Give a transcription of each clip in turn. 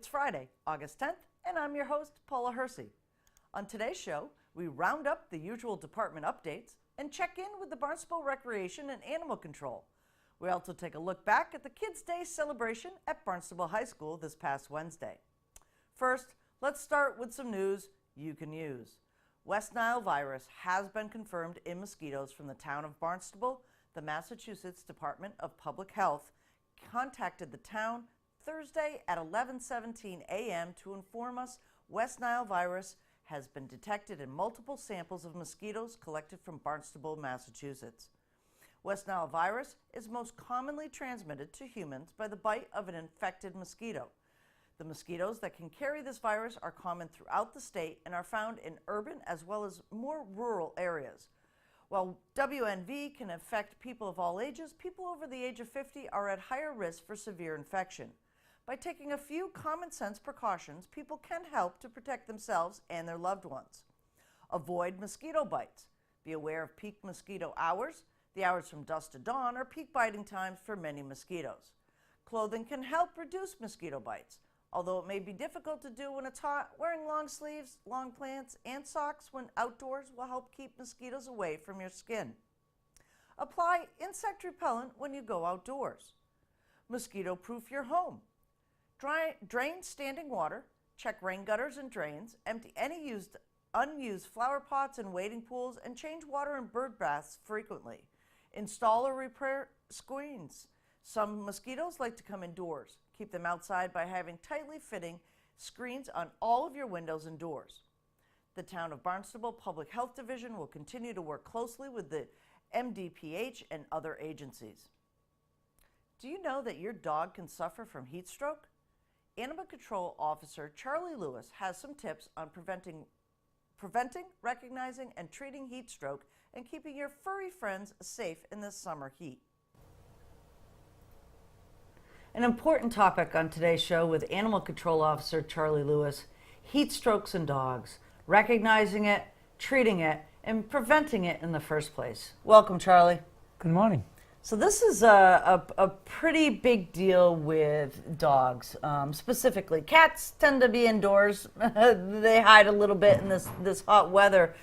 Friday, August 10th, and I'm your host, Paula Hersey. On today's show, we round up the usual department updates and check in with the Barnstable Recreation and Animal Control. We also take a look back at the Kids' Day celebration at Barnstable High School this past Wednesday. First, let's start with some news you can use. West Nile virus has been confirmed in mosquitoes from the town of Barnstable. The Massachusetts Department of Public Health contacted the town Thursday at 11:17 a.m. to inform us West Nile virus has been detected in multiple samples of mosquitoes collected from Barnstable, Massachusetts. West Nile virus is most commonly transmitted to humans by the bite of an infected mosquito. The mosquitoes that can carry this virus are common throughout the state and are found in urban as well as more rural areas. While WNV can affect people of all ages, people over the age of 50 are at higher risk for severe infection. By taking a few common sense precautions, people can help to protect themselves and their loved ones. Avoid mosquito bites. Be aware of peak mosquito hours. The hours from dusk to dawn are peak biting times for many mosquitoes. Clothing can help reduce mosquito bites. Although it may be difficult to do when it's hot, wearing long sleeves, long pants, and socks when outdoors will help keep mosquitoes away from your skin. Apply insect repellent when you go outdoors. Mosquito-proof your home. Drain standing water, check rain gutters and drains, empty any unused flower pots and wading pools, and change water in bird baths frequently. Install or repair screens. Some mosquitoes like to come indoors. Keep them outside by having tightly fitting screens on all of your windows and doors. The Town of Barnstable Public Health Division will continue to work closely with the MDPH and other agencies. Do you know that your dog can suffer from heat stroke? Animal Control Officer Charlie Lewis has some tips on preventing, recognizing, and treating heat stroke and keeping your furry friends safe in this summer heat. An important topic on today's show with Animal Control Officer Charlie Lewis: heat strokes in dogs, recognizing it, treating it, and preventing it in the first place. Welcome, Charlie. Good morning. So this is a pretty big deal with dogs. Specifically, cats tend to be indoors. They hide a little bit in this hot weather.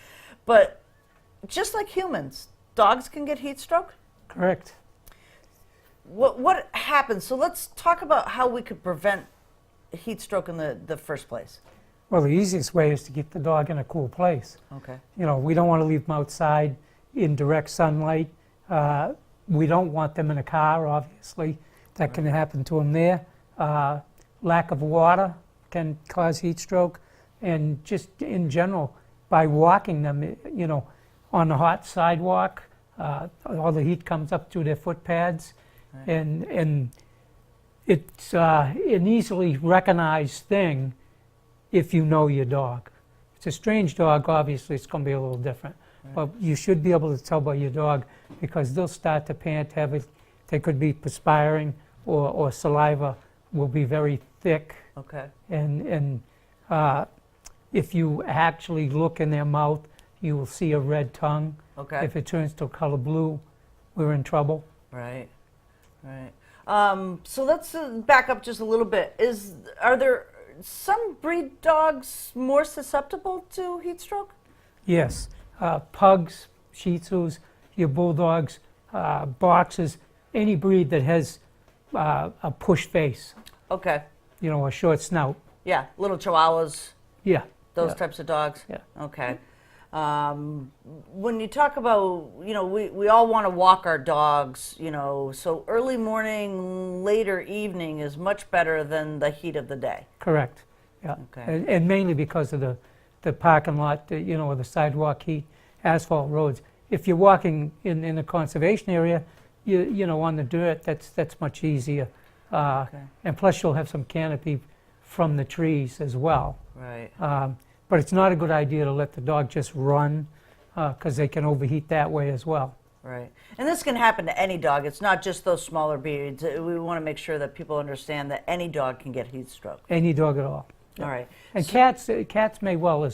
But just like humans, dogs can get heat stroke? Correct. What happens? So let's talk about how we could prevent heat stroke in the first place. Well, the easiest way is to keep the dog in a cool place. Okay. You know, we don't want to leave them outside in direct sunlight. We don't want them in a car, obviously. That can happen to them there. Lack of water can cause heat stroke. And just in general, by walking them, you know, on the hot sidewalk, all the heat comes up through their foot pads. Right. And it's an easily recognized thing if you know your dog. If it's a strange dog, obviously it's going to be a little different. Right. But you should be able to tell by your dog because they'll start to pant heavy. They could be perspiring or saliva will be very thick. Okay. And if you actually look in their mouth, you will see a red tongue. Okay. If it turns to color blue, we're in trouble. Right. Right. So let's back up just a little bit. Are there some breed dogs more susceptible to heat stroke? Yes. Pugs, Shih Tzus, your bulldogs, boxers, any breed that has a push face. Okay. You know, a short snout. Yeah, little Chihuahuas. Yeah. Those yeah. types of dogs? Yeah. Okay. When you talk about, you know, we all want to walk our dogs, you know, so early morning, later evening is much better than the heat of the day. Correct. Yeah. Okay. And mainly because of the parking lot, you know, the sidewalk heat, asphalt roads. If you're walking in a conservation area, you know, on the dirt, that's much easier. Okay. And plus you'll have some canopy from the trees as well. Right. But it's not a good idea to let the dog just run because they can overheat that way as well. Right. And this can happen to any dog. It's not just those smaller breeds. We want to make sure that people understand that any dog can get heat stroke. Any dog at all. All right. And So, cats may well in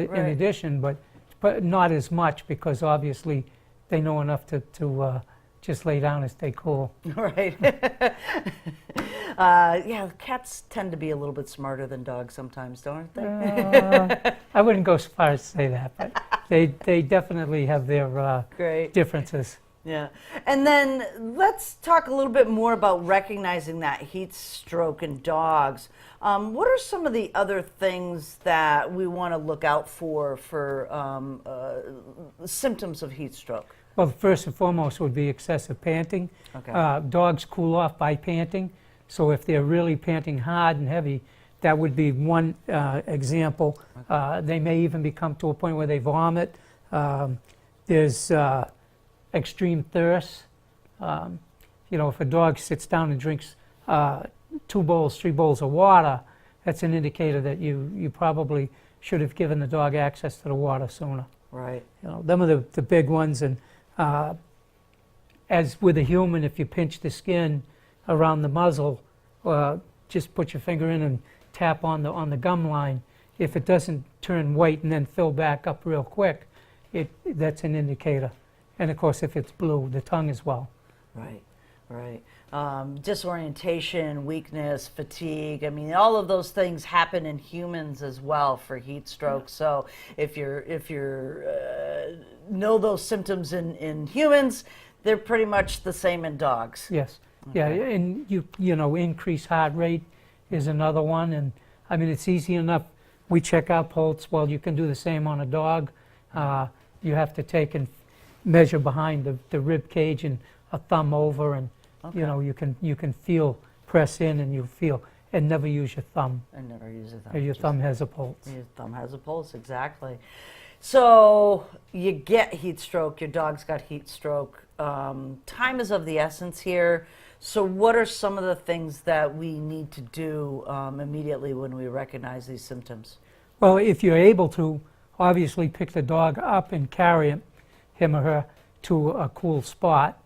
Right. addition, but not as much because obviously they know enough to just lay down and stay cool. Right. Yeah, cats tend to be a little bit smarter than dogs sometimes, don't they? I wouldn't go so far as to say that, but they definitely have their Great. differences. Yeah. And then let's talk a little bit more about recognizing that heat stroke in dogs. What are some of the other things that we want to look out for symptoms of heat stroke? Well, first and foremost would be excessive panting. Okay. Dogs cool off by panting, so if they're really panting hard and heavy, that would be one example. Okay. They may even become to a point where they vomit. There's extreme thirst. If a dog sits down and drinks 2 bowls, 3 bowls of water, that's an indicator that you probably should have given the dog access to the water sooner. Right. Them are the big ones. And as with a human, if you pinch the skin around the muzzle, just put your finger in and tap on the gum line. If it doesn't turn white and then fill back up real quick, that's an indicator. And of course, if it's blue, the tongue as well. Right, right. Disorientation, weakness, fatigue. I mean, all of those things happen in humans as well for heat stroke. So if you're know those symptoms in humans, they're pretty much the same in dogs. Yes. Okay. Yeah, and increased heart rate is another one. And I mean, it's easy enough. We check our pulse. Well, you can do the same on a dog. You have to take and measure behind the rib cage and a thumb over, and Okay. you can feel, press in, and you feel, and never use your thumb. And never use a thumb. Your thumb has a pulse. Your thumb has a pulse, exactly. So you get heat stroke, your dog's got heat stroke. Time is of the essence here. So what are some of the things that we need to do immediately when we recognize these symptoms? Well, if you're able to, obviously pick the dog up and carry him or her to a cool spot.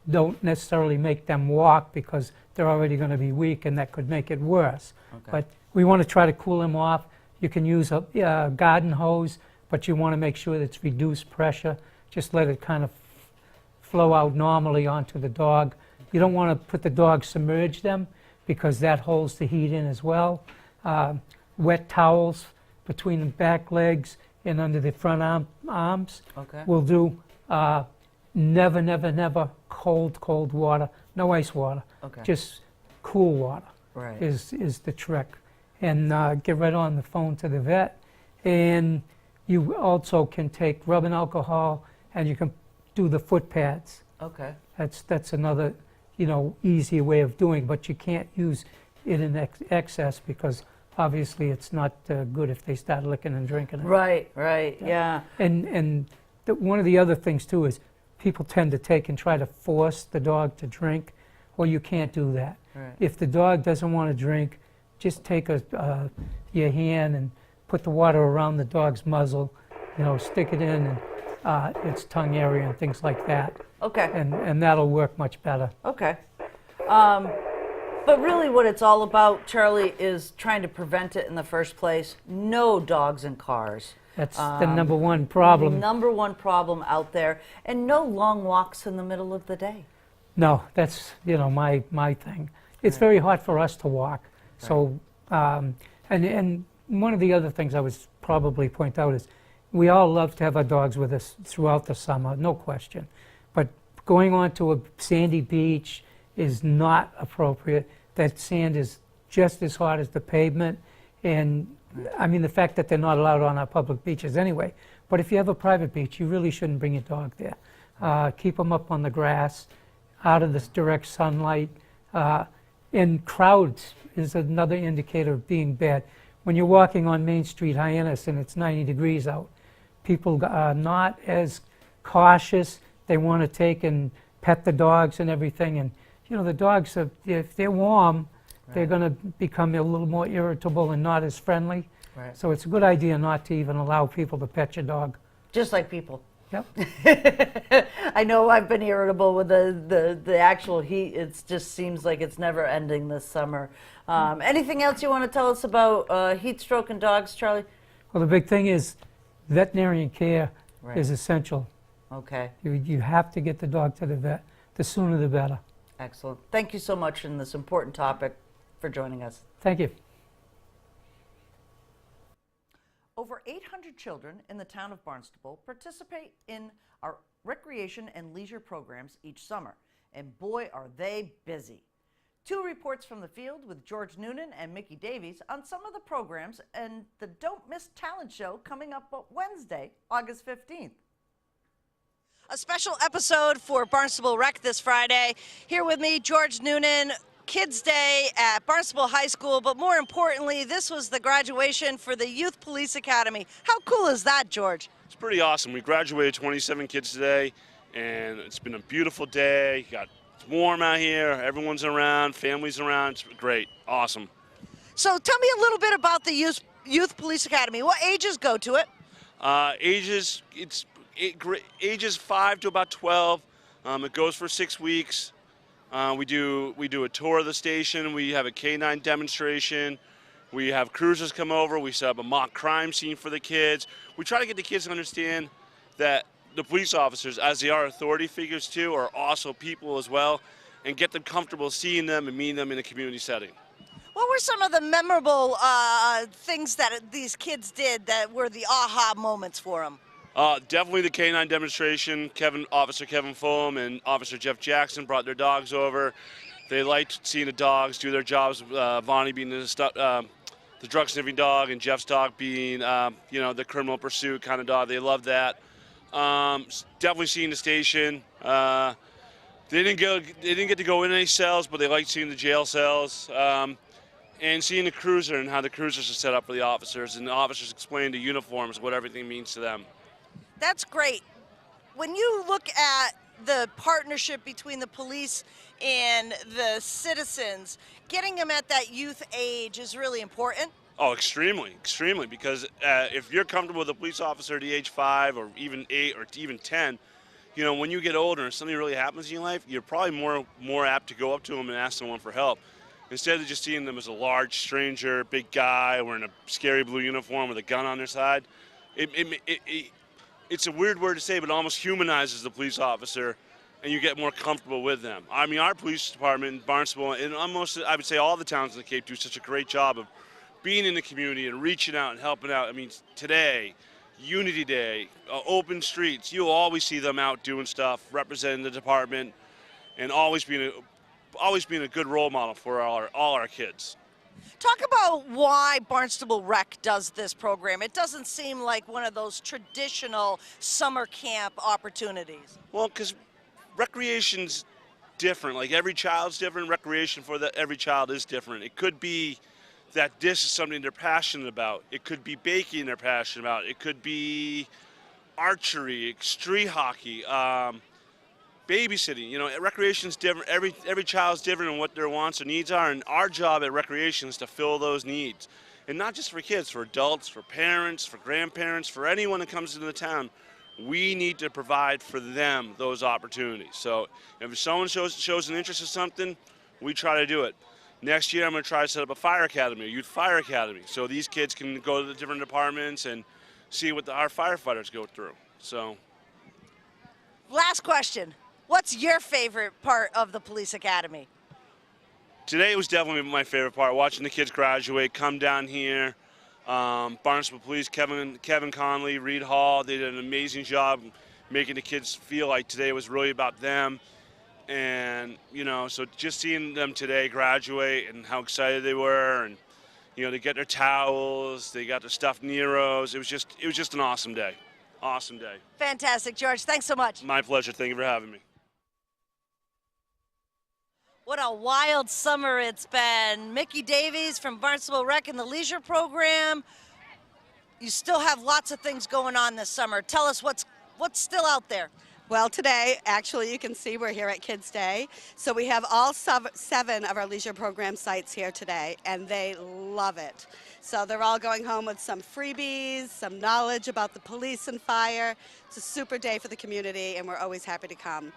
Don't necessarily make them walk because they're already going to be weak, and that could make it worse. Okay. But we want to try to cool them off. You can use a garden hose, but you want to make sure that it's reduced pressure. Just let it kind of flow out normally onto the dog. You don't want to put the dog, submerge them, because that holds the heat in as well. Wet towels between the back legs and under the front arms Okay. will do. Never, never, never cold water. No ice water. Okay. Just cool water Right. is the trick. And get right on the phone to the vet. And you also can take rubbing alcohol, and you can do the foot pads. Okay. That's another easier way of doing, but you can't use it in excess, because obviously it's not good if they start licking and drinking it. Right, right, yeah. And one of the other things too is people tend to take and try to force the dog to drink. Well, you can't do that. Right. If the dog doesn't want to drink, just take your hand and put the water around the dog's muzzle, stick it in and its tongue area and things like that. Okay. And that'll work much better. Okay. But really what it's all about, Charlie, is trying to prevent it in the first place. No dogs in cars. That's the number one problem. Number one problem out there. And no long walks in the middle of the day. No, that's my thing. It's very hard for us to walk. Right. So and one of the other things I would probably point out is we all love to have our dogs with us throughout the summer, no question. But going on to a sandy beach is not appropriate. That sand is just as hard as the pavement, and I mean the fact that they're not allowed on our public beaches anyway. But if you have a private beach, you really shouldn't bring your dog there. Keep them up on the grass, out of this direct sunlight. And crowds is another indicator of being bad. When you're walking on Main Street, Hyannis, and it's 90 degrees out, people are not as cautious. They want to take and pet the dogs and everything. And, the dogs, if they're warm, they're going to become a little more irritable and not as friendly. Right. So it's a good idea not to even allow people to pet your dog. Just like people. Yep. I know I've been irritable with the actual heat. It just seems like it's never ending this summer. Anything else you want to tell us about heat stroke in dogs, Charlie? Well, the big thing is veterinarian care Right. is essential. Okay. You have to get the dog to the vet. The sooner the better. Excellent. Thank you so much in this important topic for joining us. Thank you. Over 800 children in the town of Barnstable participate in our recreation and leisure programs each summer, and boy, are they busy. 2 reports from the field with George Noonan and Mickey Davies on some of the programs and the Don't Miss Talent Show coming up on Wednesday, August 15th. A special episode for Barnstable Rec this Friday. Here with me, George Noonan, Kids Day at Barnstable High School, but more importantly, this was the graduation for the Youth Police Academy. How cool is that, George? It's pretty awesome. We graduated 27 kids today, and it's been a beautiful day. It's warm out here, everyone's around, families around. It's great, awesome. So tell me a little bit about the Youth Police Academy. What ages go to it? Ages 5 to about 12. It goes for 6 weeks. We do a tour of the station. We have a K-9 demonstration. We have cruisers come over. We set up a mock crime scene for the kids. We try to get the kids to understand that the police officers, as they are authority figures too, are also people as well, and get them comfortable seeing them and meeting them in a community setting. What were some of the memorable things that these kids did that were the aha moments for them? Definitely the K-9 demonstration. Officer Kevin Fulham and Officer Jeff Jackson brought their dogs over. They liked seeing the dogs do their jobs. Vonnie being the drug sniffing dog, and Jeff's dog being, the criminal pursuit kind of dog. They loved that. Definitely seeing the station. They didn't get to go in any cells, but they liked seeing the jail cells. And seeing the cruiser and how the cruisers are set up for the officers, and the officers explain the uniforms, what everything means to them. That's great. When you look at the partnership between the police and the citizens, getting them at that youth age is really important. Oh, extremely, extremely, because if you're comfortable with a police officer at the age 5 or even 8 or even 10, when you get older and something really happens in your life, you're probably more apt to go up to them and ask someone for help. Instead of just seeing them as a large stranger, big guy wearing a scary blue uniform with a gun on their side, it's a weird word to say, but it almost humanizes the police officer, and you get more comfortable with them. I mean, our police department in Barnstable, and almost, I would say all the towns in the Cape, do such a great job of being in the community and reaching out and helping out. I mean, today, Unity Day, open streets, you'll always see them out doing stuff, representing the department, and always being a good role model for all our kids. Talk about why Barnstable Rec does this program. It doesn't seem like one of those traditional summer camp opportunities. Well, because recreation's different. Like, every child's different. Recreation for every child is different. It could be that this is something they're passionate about. It could be baking they're passionate about. It could be archery, street hockey, babysitting. Recreation's different. Every child's different in what their wants or needs are, and our job at recreation is to fill those needs. And not just for kids, for adults, for parents, for grandparents, for anyone that comes into the town. We need to provide for them those opportunities. So if someone shows an interest in something, we try to do it. Next year, I'm going to try to set up a fire academy, a youth fire academy, so these kids can go to the different departments and see what our firefighters go through. So, last question. What's your favorite part of the police academy? Today was definitely my favorite part, watching the kids graduate, come down here. Barnstable Police, Kevin Conley, Reed Hall, they did an amazing job making the kids feel like today was really about them. And, so just seeing them today graduate and how excited they were, and, they get their towels, they got their stuffed Neros. It was just an awesome day. Awesome day. Fantastic, George. Thanks so much. My pleasure. Thank you for having me. What a wild summer it's been. Mickey Davies from Barnstable Rec and the Leisure Program. You still have lots of things going on this summer. Tell us what's still out there. Well, today, actually, you can see we're here at Kids Day. So we have all 7 of our leisure program sites here today, and they love it. So they're all going home with some freebies, some knowledge about the police and fire. It's a super day for the community, and we're always happy to come.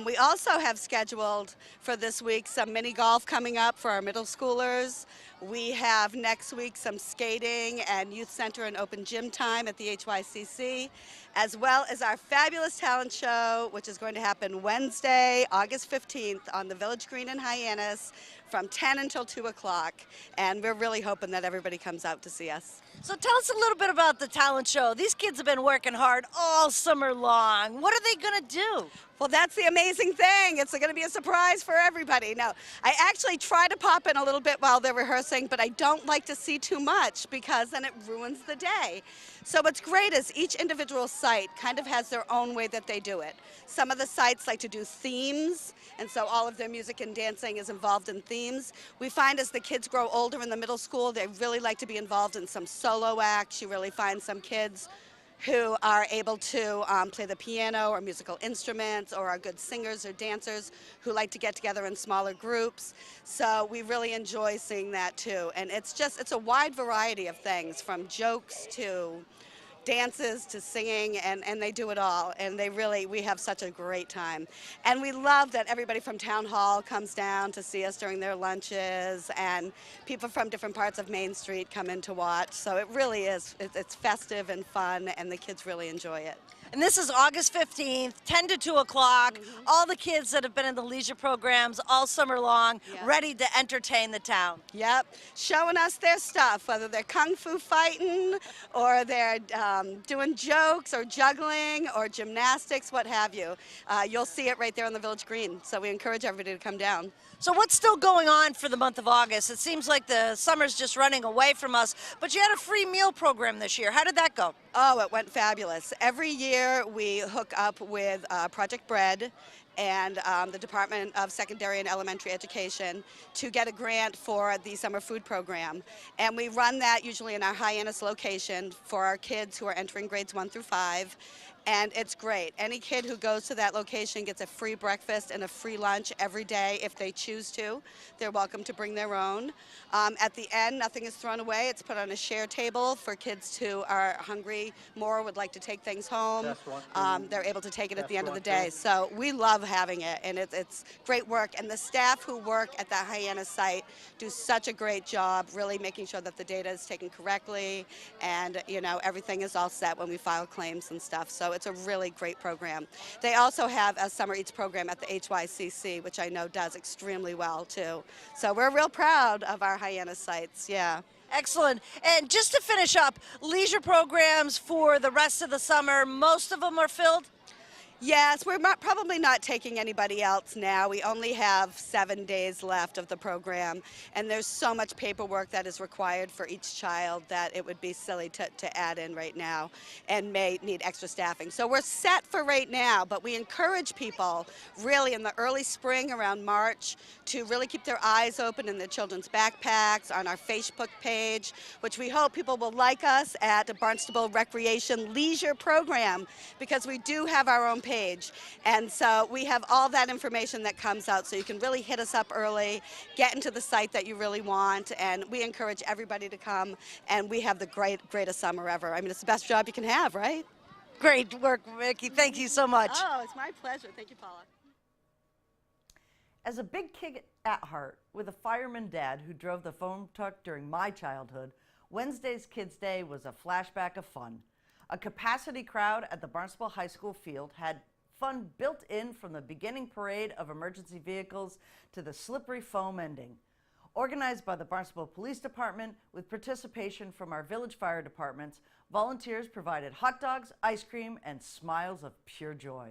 We also have scheduled for this week some mini golf coming up for our middle schoolers. We have next week some skating and youth center and open gym time at the HYCC, as well as our fabulous talent show, which is going to happen Wednesday, August 15th on the Village Green in Hyannis from 10 until 2 o'clock. And we're really hoping that everybody comes out to see us. So tell us a little bit about the talent show. These kids have been working hard all summer long. What are they going to do? Well, that's the amazing thing. It's going to be a surprise for everybody. Now, I actually try to pop in a little bit while they're rehearsing, but I don't like to see too much because then it ruins the day. So what's great is each individual site kind of has their own way that they do it. Some of the sites like to do themes, and so all of their music and dancing is involved in themes. We find as the kids grow older in the middle school, they really like to be involved in some solo acts. You really find some kids who are able to play the piano or musical instruments, or are good singers or dancers who like to get together in smaller groups. So we really enjoy seeing that too. And it's a wide variety of things, from jokes to dances to singing, and they do it all. And we have such a great time. And we love that everybody from Town Hall comes down to see us during their lunches, and people from different parts of Main Street come in to watch. So it really is, it's festive and fun, and the kids really enjoy it. And this is August 15th, 10 to 2 o'clock. All the kids that have been in the leisure programs all summer long, ready to entertain the town. Yep, showing us their stuff, whether they're kung fu fighting, or they're doing jokes, or juggling, or gymnastics, what have you. You'll see it right there on the Village Green, so we encourage everybody to come down. So what's still going on for the month of August? It seems like the summer's just running away from us, but you had a free meal program this year. How did that go? Oh, it went fabulous. Every year we hook up with Project Bread and the Department of Secondary and Elementary Education to get a grant for the summer food program. And we run that usually in our Hyannis location for our kids who are entering grades 1 through 5. And it's great. Any kid who goes to that location gets a free breakfast and a free lunch every day if they choose to. They're welcome to bring their own. At the end, nothing is thrown away. It's put on a share table for kids who are hungry more, would like to take things home. They're able to take it at the end of the day. So we love having it, and it's great work. And the staff who work at the Hyannis site do such a great job really making sure that the data is taken correctly, and everything is all set when we file claims and stuff. So it's a really great program. They also have a Summer Eats program at the HYCC, which I know does extremely well too. So we're real proud of our Hyannis sites, yeah. Excellent. And just to finish up, leisure programs for the rest of the summer, most of them are filled? Yes, we're probably not taking anybody else now. We only have 7 days left of the program, and there's so much paperwork that is required for each child that it would be silly to add in right now, and may need extra staffing. So we're set for right now, but we encourage people really in the early spring, around March, to really keep their eyes open in their children's backpacks, on our Facebook page, which we hope people will like us at the Barnstable Recreation Leisure Program, because we do have our own page. And so we have all that information that comes out, so you can really hit us up early, get into the site that you really want, and we encourage everybody to come, and we have the greatest summer ever. I mean, it's the best job you can have, right? Great work, Vicki. Thank you so much. Oh, it's my pleasure. Thank you, Paula. As a big kid at heart, with a fireman dad who drove the foam truck during my childhood, Wednesday's Kids Day was a flashback of fun. A capacity crowd at the Barnstable High School field had fun built in from the beginning parade of emergency vehicles to the slippery foam ending. Organized by the Barnstable Police Department with participation from our village fire departments, volunteers provided hot dogs, ice cream, and smiles of pure joy.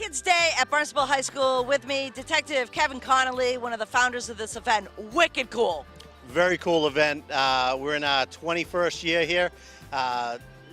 Kids Day at Barnstable High School. With me, Detective Kevin Connolly, one of the founders of this event. Wicked cool. Very cool event. We're in our 21st year here.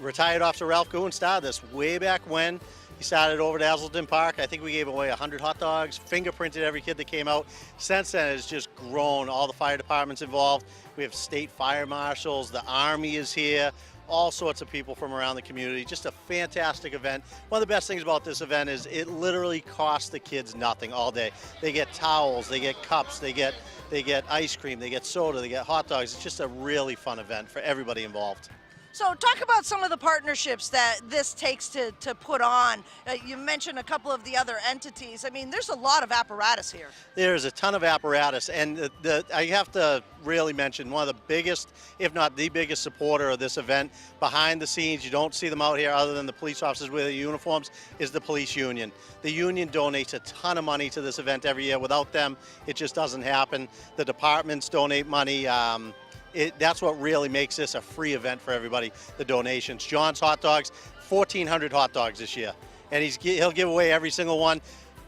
Retired Officer Ralph Goon started this way back when. He started over at Hazelton Park. I think we gave away 100 hot dogs, fingerprinted every kid that came out. Since then, it's just grown. All the fire departments involved. We have state fire marshals. The Army is here. All sorts of people from around the community. Just a fantastic event. One of the best things about this event is it literally costs the kids nothing all day. They get towels, they get cups, they get ice cream, they get soda, they get hot dogs. It's just a really fun event for everybody involved. So talk about some of the partnerships that this takes to put on. You mentioned a couple of the other entities. I mean, there's a lot of apparatus here. There's a ton of apparatus, and I have to really mention one of the biggest, if not the biggest supporter of this event, behind the scenes, you don't see them out here other than the police officers with their uniforms, is the police union. The union donates a ton of money to this event every year. Without them, it just doesn't happen. The departments donate money. That's what really makes this a free event for everybody, the donations. John's Hot Dogs, 1,400 hot dogs this year. And he'll give away every single one.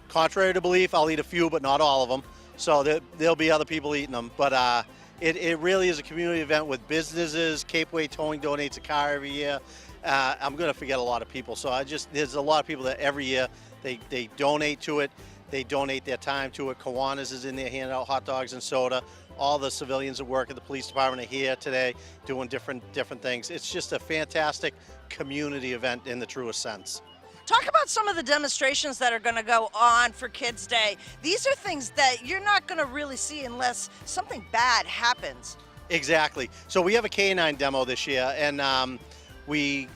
Contrary to belief, I'll eat a few, but not all of them. So there'll be other people eating them. But it really is a community event with businesses. Cape Way Towing donates a car every year. I'm going to forget a lot of people. So there's a lot of people that every year they donate to it. They donate their time to it. Kiwanis is in there handing out hot dogs and soda. All the civilians that work at the police department are here today doing different things. It's just a fantastic community event in the truest sense. Talk about some of the demonstrations that are going to go on for Kids Day. These are things that you're not going to really see unless something bad happens. Exactly. So we have a K-9 demo this year, and we've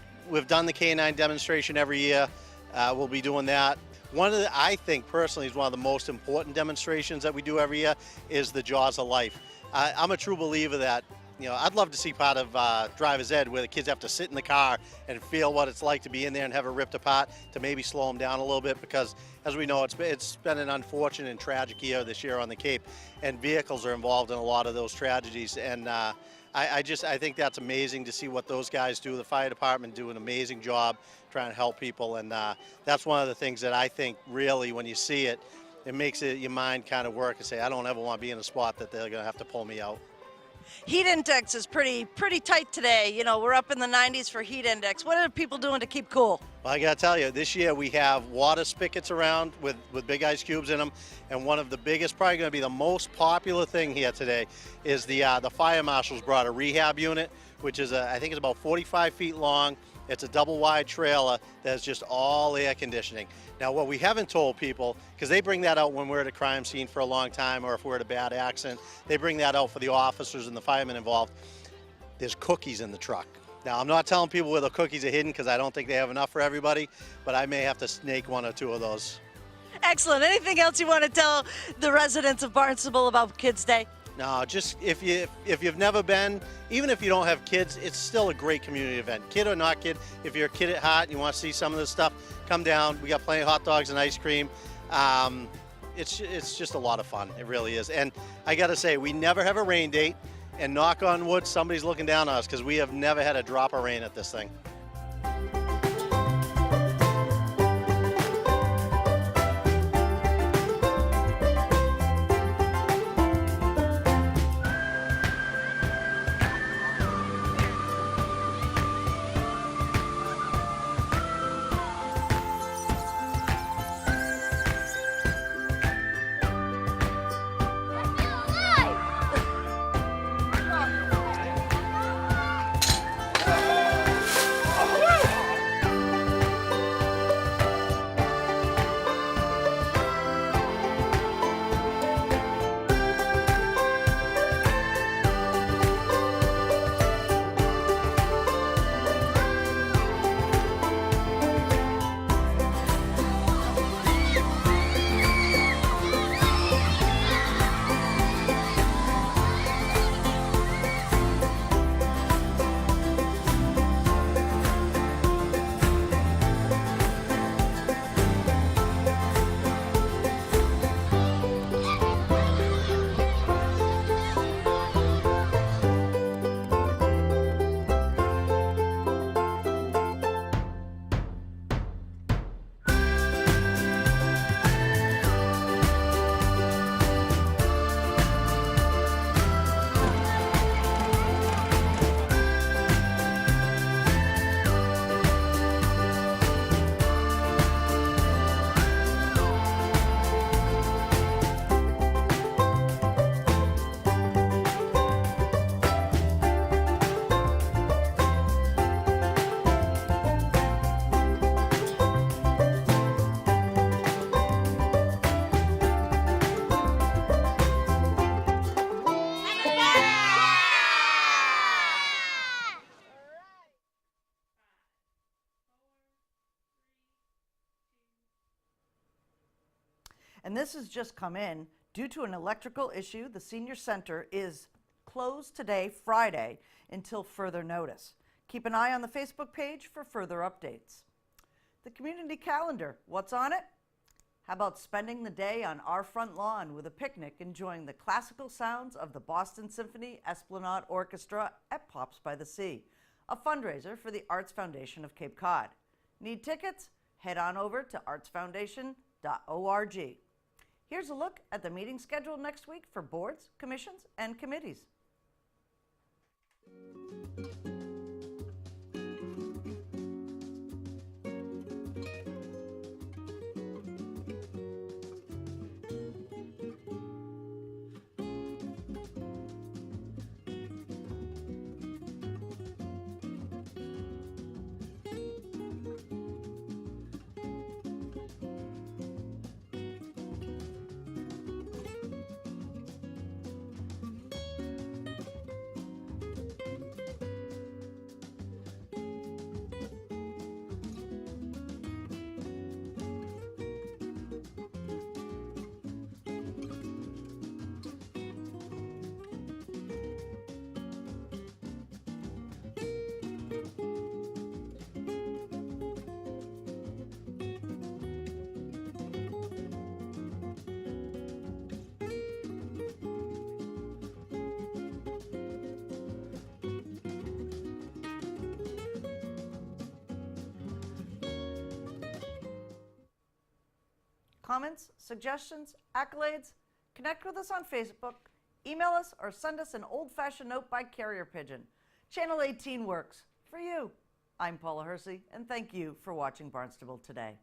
done the K-9 demonstration every year. We'll be doing that. I think personally is one of the most important demonstrations that we do every year is the Jaws of Life. I'm a true believer that, I'd love to see part of Driver's Ed where the kids have to sit in the car and feel what it's like to be in there and have it ripped apart to maybe slow them down a little bit, because as we know, it's been an unfortunate and tragic year this year on the Cape, and vehicles are involved in a lot of those tragedies. And I think that's amazing to see what those guys do. The fire department do an amazing job trying to help people, and that's one of the things that I think really, when you see it, it makes your mind kind of work and say, I don't ever want to be in a spot that they're going to have to pull me out. Heat index is pretty tight today. We're up in the 90s for heat index. What are people doing to keep cool? Well, I got to tell you, this year we have water spigots around with big ice cubes in them, and one of the biggest, probably going to be the most popular thing here today, is the fire marshals brought a rehab unit, which is I think it's about 45 feet long. It's a double wide trailer that's just all air conditioning. Now, what we haven't told people, because they bring that out when we're at a crime scene for a long time, or if we're at a bad accident, they bring that out for the officers and the firemen involved. There's cookies in the truck. Now, I'm not telling people where the cookies are hidden because I don't think they have enough for everybody, but I may have to snake one or two of those. Excellent. Anything else you want to tell the residents of Barnstable about Kids Day? No, just if you've never been, even if you don't have kids, it's still a great community event. Kid or not kid, if you're a kid at heart and you want to see some of this stuff, come down. We got plenty of hot dogs and ice cream. It's just a lot of fun. It really is. And I got to say, we never have a rain date. And knock on wood, somebody's looking down on us, because we have never had a drop of rain at this thing. And this has just come in. Due to an electrical issue, the senior center is closed today, Friday, until further notice. Keep an eye on the Facebook page for further updates. The community calendar, what's on it? How about spending the day on our front lawn with a picnic enjoying the classical sounds of the Boston Symphony Esplanade Orchestra at Pops by the Sea, a fundraiser for the Arts Foundation of Cape Cod. Need tickets? Head on over to artsfoundation.org. Here's a look at the meeting schedule next week for boards, commissions, and committees. Comments, suggestions, accolades? Connect with us on Facebook, email us, or send us an old-fashioned note by carrier pigeon. Channel 18 works for you. I'm Paula Hersey, and thank you for watching Barnstable Today.